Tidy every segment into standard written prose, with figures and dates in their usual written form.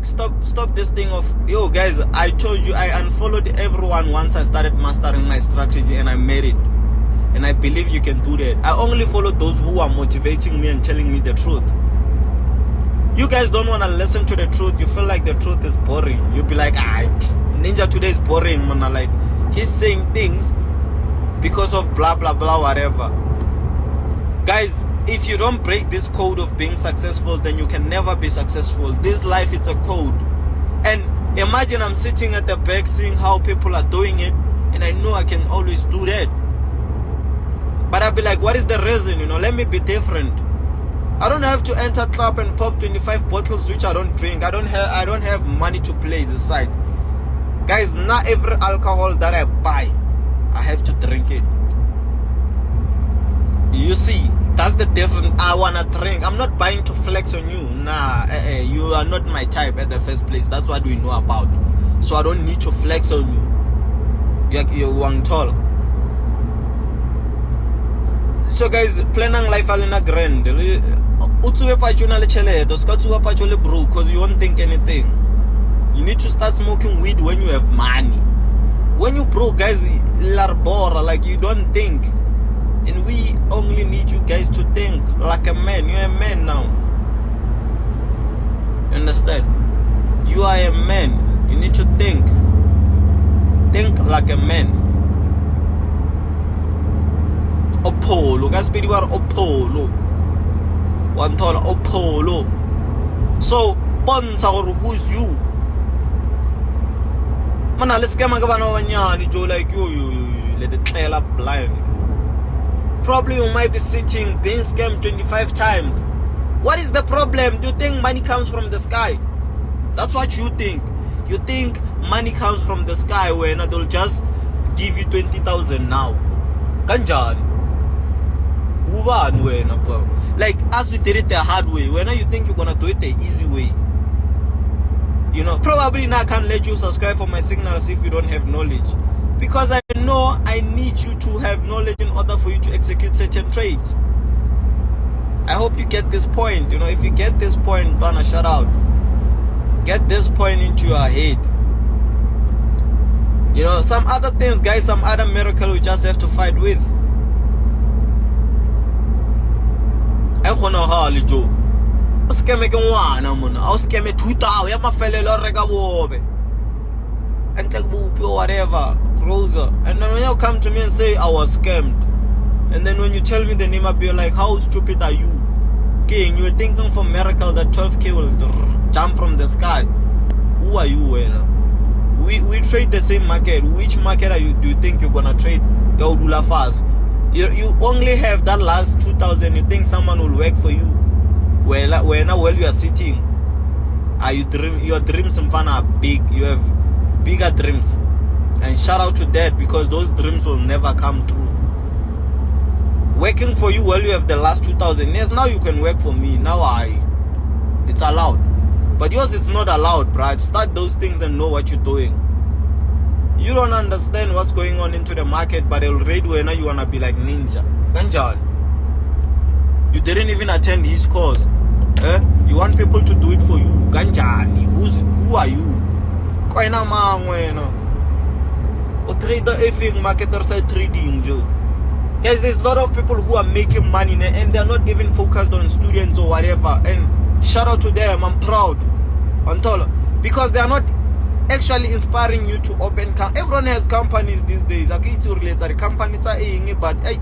like, stop this thing of, yo guys, I told you I unfollowed everyone once I started mastering my strategy and I made it. And I believe you can do that. I only follow those who are motivating me and telling me the truth. You guys don't want to listen to the truth. You feel like the truth is boring. You'll be like, Ninja today is boring, man. Like, he's saying things because of blah blah blah whatever. Guys, if you don't break this code of being successful, then you can never be successful. This life, it's a code. And imagine I'm sitting at the back seeing how people are doing it, and I know I can always do that. But I'll be like, what is the reason? Let me be different. I don't have to enter club and pop 25 bottles which I don't drink. I don't have money to play this side. Guys, not every alcohol that I buy, I have to drink it. You see, that's the difference. I wanna drink. I'm not buying to flex on you. Nah, you are not my type at the first place. That's what we know about. So I don't need to flex on you. You're one tall. So guys, planning life alina grand. Utsuwe pachuna le cheleto, skatsuwa pacho le bro, because you won't think anything. You need to start smoking weed when you have money. When you broke, guys, larbora, like you don't think. And we only need you guys to think like a man. You're a man now. You understand? You are a man. You need to think. Think like a man. Opolo, guys, speak about Opolo. One tall Opolo. So, Ponta or who's you? Man, let's get my governor Joe like you let it trail up blind. Probably you might be sitting being scammed 25 times. What is the problem? Do you think money comes from the sky? That's what you think. You think money comes from the sky when they'll just give you 20,000 now. Kanjani. Like, as we did it the hard way, when you think you're gonna do it the easy way. Probably now I can't let you subscribe for my signals if you don't have knowledge. Because I know I need you to have knowledge in order for you to execute certain trades. I hope you get this point. If you get this point, gonna shout out. Get this point into your head. Some other things, guys, some other miracle we just have to fight with. I wanna hardly Joe. I scam again one, I'll scam it 2,000. I'm a fellow regawobe. And take whatever, closer. And then when you come to me and say I was scammed, and then when you tell me the name, I'll be like, how stupid are you? King, you're thinking for miracle that 12K will jump from the sky. Who are you? We trade the same market. Which market do you think you're gonna trade your Dula fast? You only have that last 2,000. You think someone will work for you? Well, you are sitting, your dreams are big. You have bigger dreams, and shout out to that, because those dreams will never come true. Working for you while you have the last 2,000. Yes, now you can work for me. Now it's allowed, but yours is not allowed, bruh. Start those things and know what you're doing. You don't understand what's going on into the market, but already when you wanna be like Ninja. Ganjal. You didn't even attend his course. You want people to do it for you. Ganjani. Who are you? Koina mangwena. O trader effing marketer side trading, Joe. Guys, there's a lot of people who are making money and they're not even focused on students or whatever. And shout out to them. I'm proud. Because they are not actually inspiring you to open. Everyone has companies these days. The companies are but hey,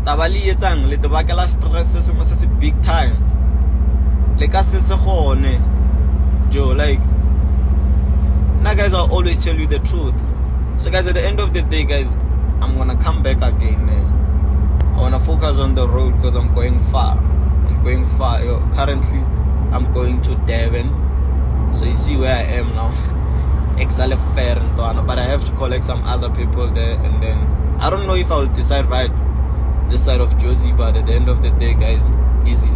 tabali yetsang le tebakela stress se big time. Like I said, Joe, like, now guys, I'll always tell you the truth. So guys, at the end of the day, guys, I'm gonna come back again. I wanna focus on the road because I'm going far. Currently I'm going to Devon. So you see where I am now. But I have to collect some other people there, and then I don't know if I will decide right this side of Josie, but at the end of the day, guys, easy.